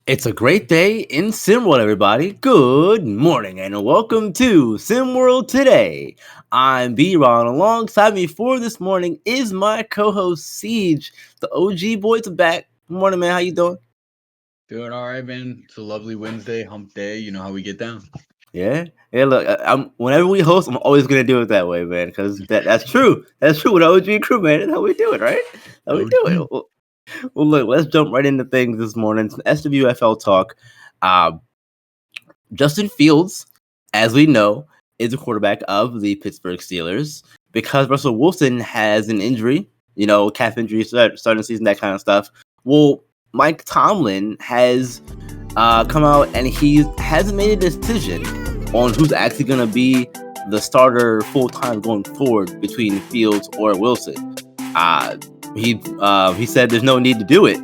It's a great day in SimWorld, everybody. Good morning and welcome to SimWorld Today. I'm B-Ron. Alongside me for this morning is my co-host Siege. The OG boys are back. Good morning, man. How you doing? Doing all right, man. It's a lovely Wednesday, hump day. You know how we get down. Yeah. Yeah, look, I'm whenever we host, I'm always gonna do it that way, man, because that's true. That's true with OG crew, man. That's how we do it, right? That's how we do OG. it. Well, look, let's jump right into things this morning. Some SWFL talk. Uh, Justin Fields, as we know, is the quarterback of the Pittsburgh Steelers because Russell Wilson has an injury, calf injury, starting the season, that kind of stuff. Well, Mike Tomlin has come out and he hasn't made a decision on who's actually going to be the starter full time going forward between Fields or Wilson. Uh, he said there's no need to do it.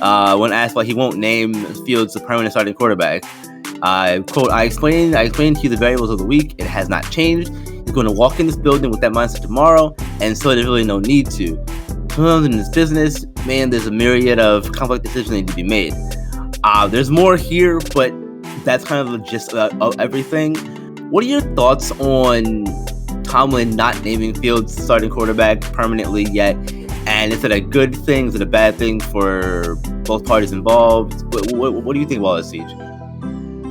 When asked why he won't name Fields the permanent starting quarterback, quote, I explained to you the variables of the week. It has not changed. He's going to walk in this building with that mindset tomorrow, and so there's really no need to. Sometimes in this business, man, there's a myriad of complex decisions that need to be made. There's more here, but that's kind of the gist of everything. What are your thoughts on Tomlin not naming Fields starting quarterback permanently yet? And is it a good thing? Is it a bad thing for both parties involved? What do you think about this, Siege?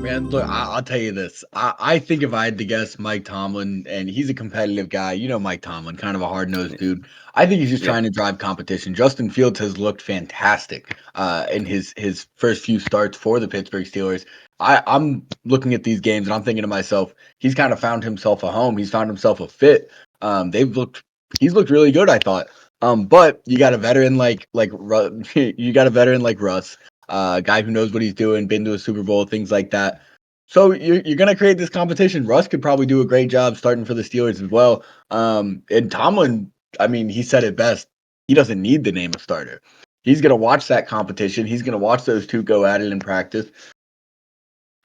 Man, look, I'll tell you this. I think if I had to guess Mike Tomlin, and he's a competitive guy, you know Mike Tomlin, kind of a hard-nosed dude. I think he's just Yeah. trying to drive competition. Justin Fields has looked fantastic in his first few starts for the Pittsburgh Steelers. I'm looking at these games and I'm thinking to myself, he's kind of found himself a home. He's found himself a fit. He's looked really good, I thought. But you got a veteran you got a veteran like Russ, a guy who knows what he's doing, been to a Super Bowl, things like that. So you're gonna create this competition. Russ could probably do a great job starting for the Steelers as well. And Tomlin, I mean, he said it best. He doesn't need the name of starter. He's gonna watch that competition. He's gonna watch those two go at it in practice,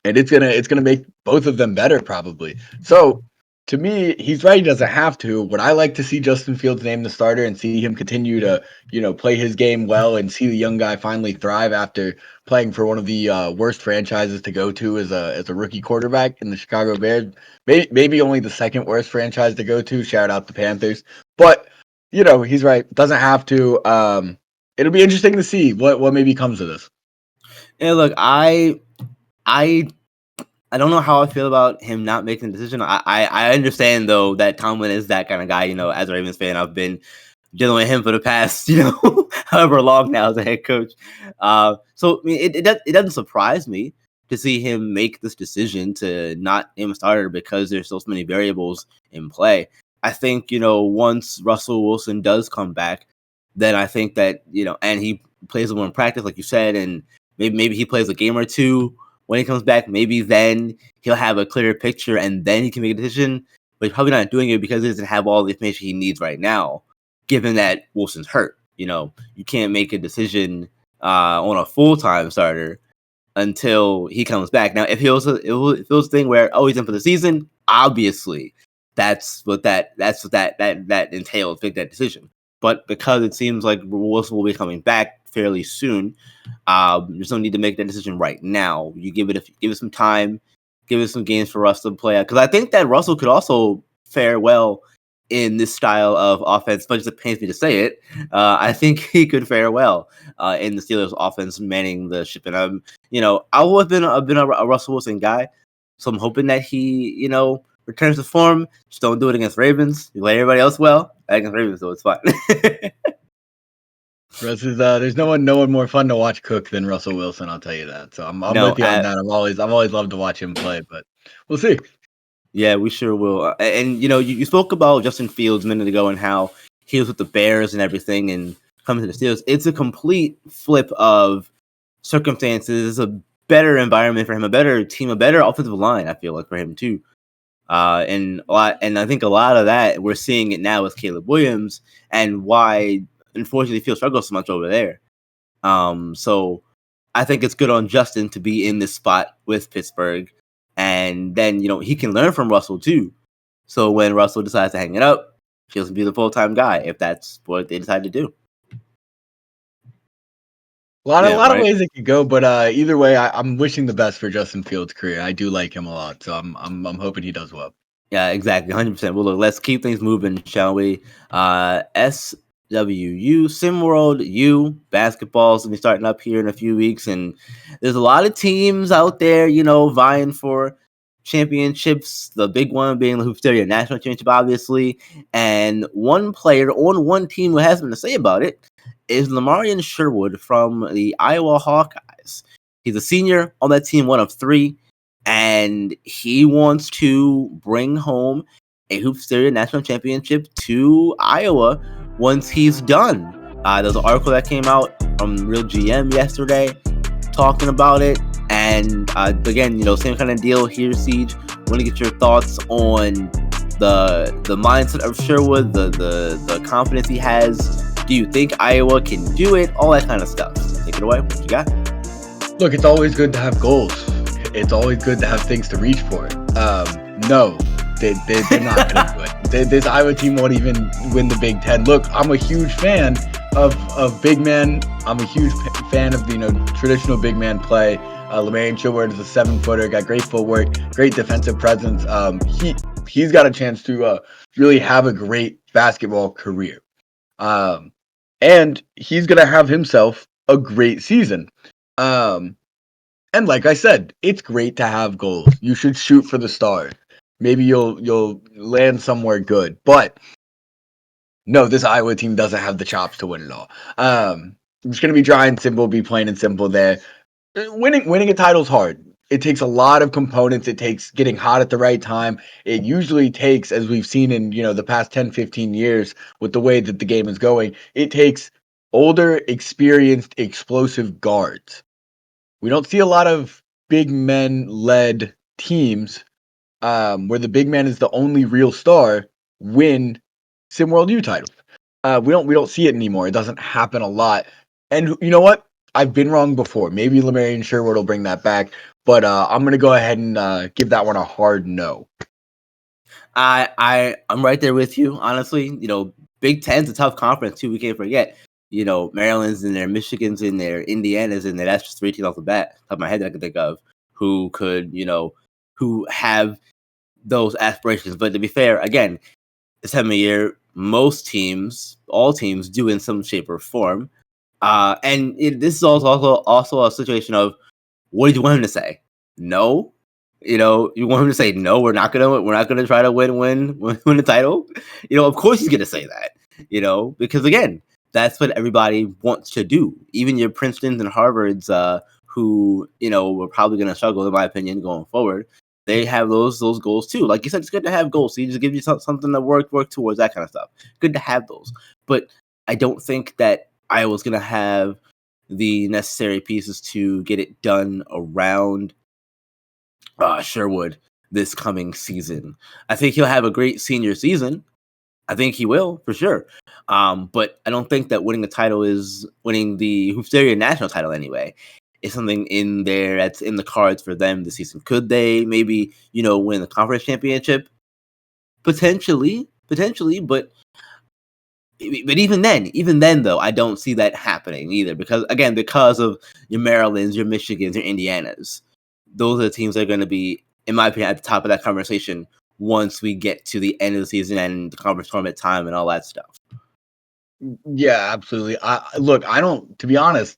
and it's gonna make both of them better probably. So to me, he's right. He doesn't have to. Would I like to see Justin Fields name the starter and see him continue to play his game well and see the young guy finally thrive after playing for one of the worst franchises to go to as a rookie quarterback in the Chicago Bears? Maybe only the second worst franchise to go to. Shout out the Panthers. But he's right. Doesn't have to. It'll be interesting to see what maybe comes of this. Yeah, look, I I don't know how I feel about him not making the decision. I understand though that Tomlin is that kind of guy. As a Ravens fan, I've been dealing with him for the past, however long now as a head coach. So I mean, it doesn't surprise me to see him make this decision to not name a starter because there's so many variables in play. I think once Russell Wilson does come back, then I think that and he plays more in practice, like you said, and maybe he plays a game or two when he comes back. Maybe then he'll have a clearer picture, and then he can make a decision. But he's probably not doing it because he doesn't have all the information he needs right now, given that Wilson's hurt. You can't make a decision on a full-time starter until he comes back. Now, if it was a thing where he's in for the season, obviously that entails make that decision. But because it seems like Wilson will be coming back fairly soon, there's no need to make that decision right now. You give it some time, give it some games for Russell to play out, because I think that Russell could also fare well in this style of offense. As much as it pains me to say it, I think he could fare well in the Steelers' offense, manning the ship. And I've always been a Russell Wilson guy, so I'm hoping that he returns to form. Just don't do it against Ravens. You play everybody else well against Ravens, so it's fine. Russ is there's no one more fun to watch cook than Russell Wilson, I'll tell you that. So I'm No, with you on that. I've always loved to watch him play, but we'll see. yeah, we sure will. And you spoke about Justin Fields a minute ago and how he was with the Bears and everything, and coming to the Steelers. It's a complete flip of circumstances. It's a better environment for him, a better team, a better offensive line. I feel like for him too. And I think a lot of that we're seeing it now with Caleb Williams, and why unfortunately Fields struggles so much over there. So I think it's good on Justin to be in this spot with Pittsburgh, and then he can learn from Russell too. So when Russell decides to hang it up, Fields can be the full time guy if that's what they decide to do. A lot Yeah, of right. ways it could go, but either way, I'm wishing the best for Justin Fields' career. I do like him a lot, so I'm hoping he does well. Yeah, exactly, 100%. Well, look, let's keep things moving, shall we? SWU, SimWorld U, basketball's gonna be starting up here in a few weeks, and there's a lot of teams out there, vying for championships. The big one being the Hoopsteria National Championship, obviously. And one player on one team who has something to say about it is Lamarian Sherwood from the Iowa Hawkeyes. He's a senior on that team, one of three, and he wants to bring home a Hoopsteria National Championship to Iowa once he's done. There's an article that came out from Real GM yesterday talking about it, and again, same kind of deal here, Siege. Want to get your thoughts on the mindset of Sherwood, the confidence he has. Do you think Iowa can do it? All that kind of stuff. Take it away. What you got? Look, it's always good to have goals. It's always good to have things to reach for. No, they're not going to do it. This Iowa team won't even win the Big Ten. Look, I'm a huge fan of big men. I'm a huge fan of traditional big man play. Lamarian Sherwood is a 7-footer, got great footwork, great defensive presence. He's got a chance to really have a great basketball career. And he's going to have himself a great season. And like I said, it's great to have goals. You should shoot for the stars. Maybe you'll land somewhere good. But no, this Iowa team doesn't have the chops to win it all. It's going to be dry and simple, be plain and simple there. Winning a title is hard. It takes a lot of components. It takes getting hot at the right time. It usually takes, as we've seen in the past 10, 15 years with the way that the game is going, it takes older, experienced, explosive guards. We don't see a lot of big men-led teams where the big man is the only real star win SimWorld U titles. We don't see it anymore. It doesn't happen a lot. And you know what? I've been wrong before. Maybe Lamarian Sherwood will bring that back, but I'm going to go ahead and give that one a hard no. I'm right there with you. Honestly, Big Ten's a tough conference too. We can't forget. Maryland's in there, Michigan's in there, Indiana's in there. That's just 3 teams off the bat, top of my head that I can think of who could, who have those aspirations. But to be fair, again, this time of year, most teams, all teams, do in some shape or form. And this is also a situation of, what did you want him to say? No. You want him to say no. We're not gonna try to win the title. Of course he's gonna say that. Because again, that's what everybody wants to do. Even your Princetons and Harvards, who we're probably gonna struggle, in my opinion, going forward. They have those goals too. Like you said, it's good to have goals. So you just give you something to work towards, that kind of stuff. Good to have those. But I don't think that Iowa's gonna have the necessary pieces to get it done around Sherwood this coming season. I think he'll have a great senior season. I think he will, for sure. But I don't think that winning the title is winning the Hoopsteria national title anyway. It's something in there that's in the cards for them this season. Could they maybe, win the conference championship? Potentially, but even then though, I don't see that happening either, because of your Marylands, your Michigans, your Indianas. Those are the teams that are going to be, in my opinion, at the top of that conversation once we get to the end of the season and the conference tournament time and all that stuff. Yeah, absolutely. To be honest,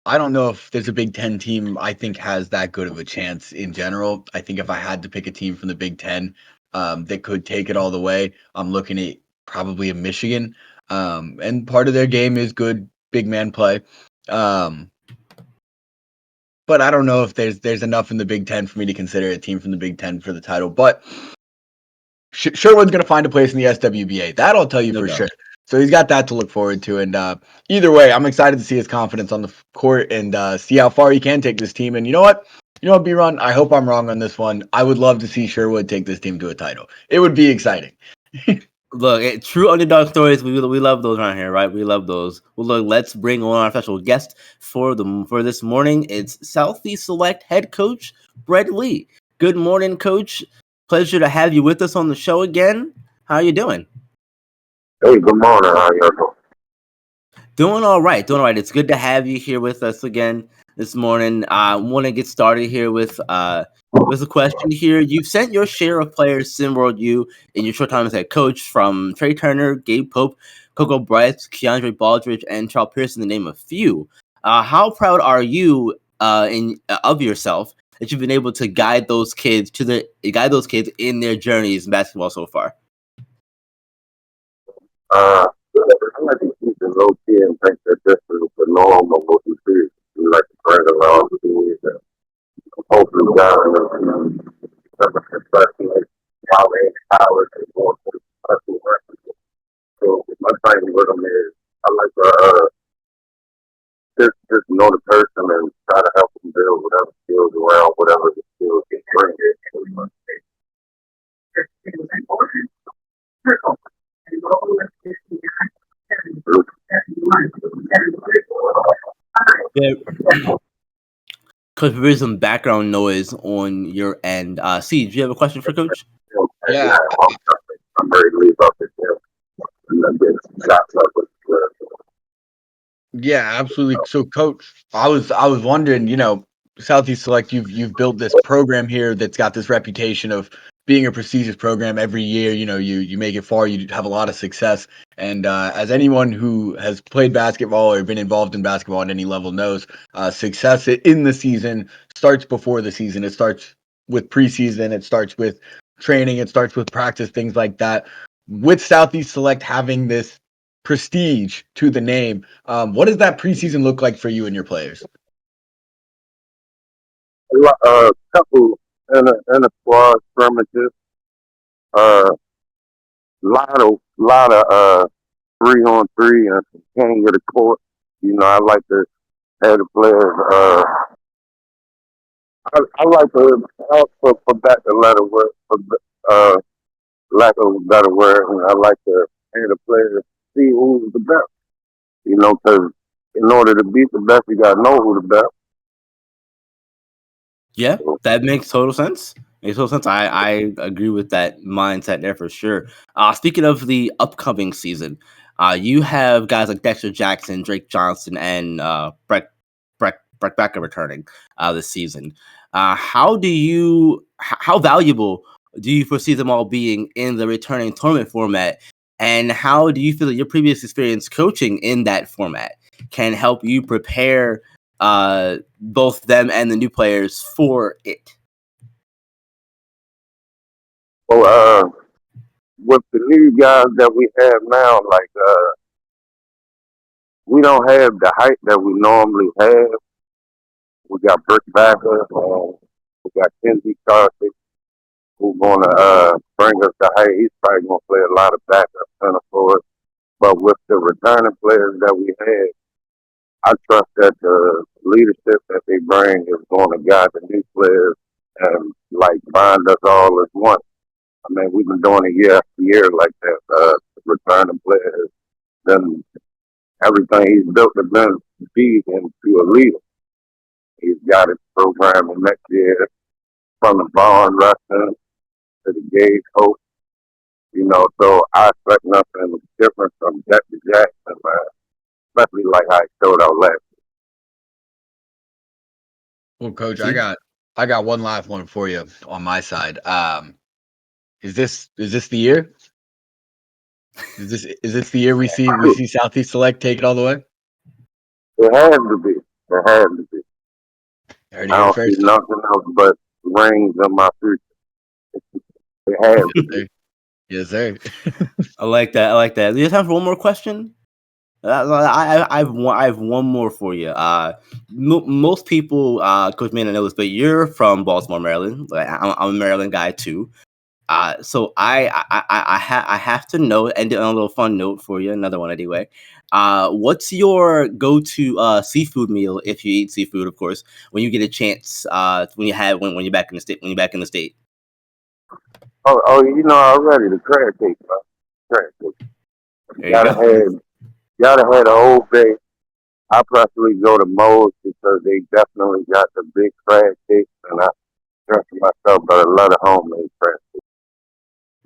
I don't know if there's a Big Ten team I think has that good of a chance in general. I think if I had to pick a team from the Big Ten that could take it all the way, I'm looking at probably a Michigan. And part of their game is good big man play. But I don't know if there's enough in the Big Ten for me to consider a team from the Big Ten for the title. But Sherwood's going to find a place in the SWBA. That I'll tell you for sure. So he's got that to look forward to. And either way, I'm excited to see his confidence on the court and see how far he can take this team. And you know what? B-Run, I hope I'm wrong on this one. I would love to see Sherwood take this team to a title. It would be exciting. Look, true underdog stories, we love those around here, right? We love those. Well, look, let's bring on our special guest for this morning. It's Southeast Select head coach Brett Lee. Good morning, Coach. Pleasure to have you with us on the show again. How are you doing? Hey, good morning. How you doing? Doing all right. Doing all right. It's good to have you here with us again this morning. I want to get started here with a question here. You've sent your share of players SimWorld U in your short time as head coach, from Trey Turner, Gabe Pope, Coco Bryce, Keandre Baldridge, and Charles Pearson, to name a few. How proud are you of yourself that you've been able to guide those kids in their journeys in basketball so far? I like to keep it low key and think that this is the norm of what we do. We like to bring around the things and hopefully guide them to especially while they're in college and going for the special record. So my thing with them is I like to just know the person and try to help them build whatever skills around whatever the skills they bring in. Yeah. Coach, there is some background noise on your end. C, do you have a question for Coach? Yeah. I'm ready to leave up this and then get shots up with Yeah, absolutely. So, Coach, I was wondering, Southeast Select, you've built this program here that's got this reputation of being a prestigious program every year. You make it far, you have a lot of success. And as anyone who has played basketball or been involved in basketball at any level knows, success in the season starts before the season. It starts with preseason. It starts with training. It starts with practice, things like that. With Southeast Select having this prestige to the name, what does that preseason look like for you and your players? a couple in a squad scrimmages. Lot of 3-on-3 and some king of the court. I like to have the players. I like to for back the letter word for lack of a better word. And I like to have the players see who's the best. Because in order to beat the best, you gotta know who the best. Yeah, that makes total sense. I agree with that mindset there for sure. Speaking of the upcoming season, you have guys like Dexter Jackson, Drake Johnson, and Brett Becker returning this season. How valuable do you foresee them all being in the returning tournament format? And how do you feel that your previous experience coaching in that format can help you prepare both them and the new players for it? So with the new guys that we have now, like we don't have the height that we normally have. We got Brick Backer, we got Kenzie Carthy, who's gonna bring us the height. He's probably gonna play a lot of backup center for us. But with the returning players that we have, I trust that the leadership that they bring is going to guide the new players and like bind us all as one. I mean, we've been doing it year after year like that. Returning players, then everything he's built has been to feed into a leader. He's got his program in next year from the barn wrestling to the gauge coach. So I expect nothing different from Dexter Jackson, man. Especially like how he showed out last. Well, Coach, I got one last one for you on my side. Is this the year? Is this the year we see Southeast Select take it all the way? It has to be. It has to be. I don't see nothing else but rings in my future. It has to be. Yes, sir. I like that. Do you have time for one more question? I have one more for you. Most people, Coach may not know this, but you're from Baltimore, Maryland. Like, I'm a Maryland guy too. So I have to know, and on a little fun note for you, another one anyway. What's your go-to seafood meal, if you eat seafood, of course, when you get a chance? When you're back in the state, Oh, already the crab cake, bro. Crab cake. Gotta have the whole bay. I personally go to Moe's because they definitely got the big crab cakes, and I trust myself, but I love the homemade crab cake.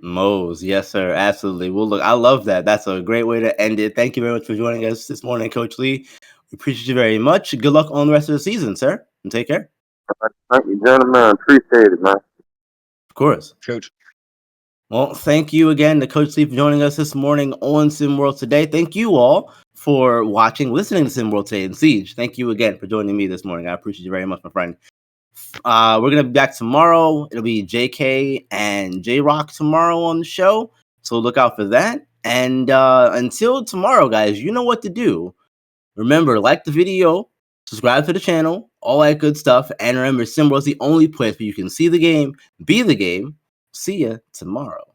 Moe's, yes, sir. Absolutely. Well, look, I love that. That's a great way to end it. Thank you very much for joining us this morning, Coach Lee. We appreciate you very much. Good luck on the rest of the season, sir. And take care. Thank you, gentlemen. Appreciate it, man. Of course. Coach. Well, thank you again to Coach Lee for joining us this morning on SimWorld Today. Thank you all for watching, listening to SimWorld Today and Siege. Thank you again for joining me this morning. I appreciate you very much, my friend. We're going to be back tomorrow. It'll be JK and J-Rock tomorrow on the show. So look out for that. And until tomorrow, guys, you know what to do. Remember, like the video, subscribe to the channel, all that good stuff. And remember, SimWorld's the only place where you can see the game, be the game. See ya tomorrow.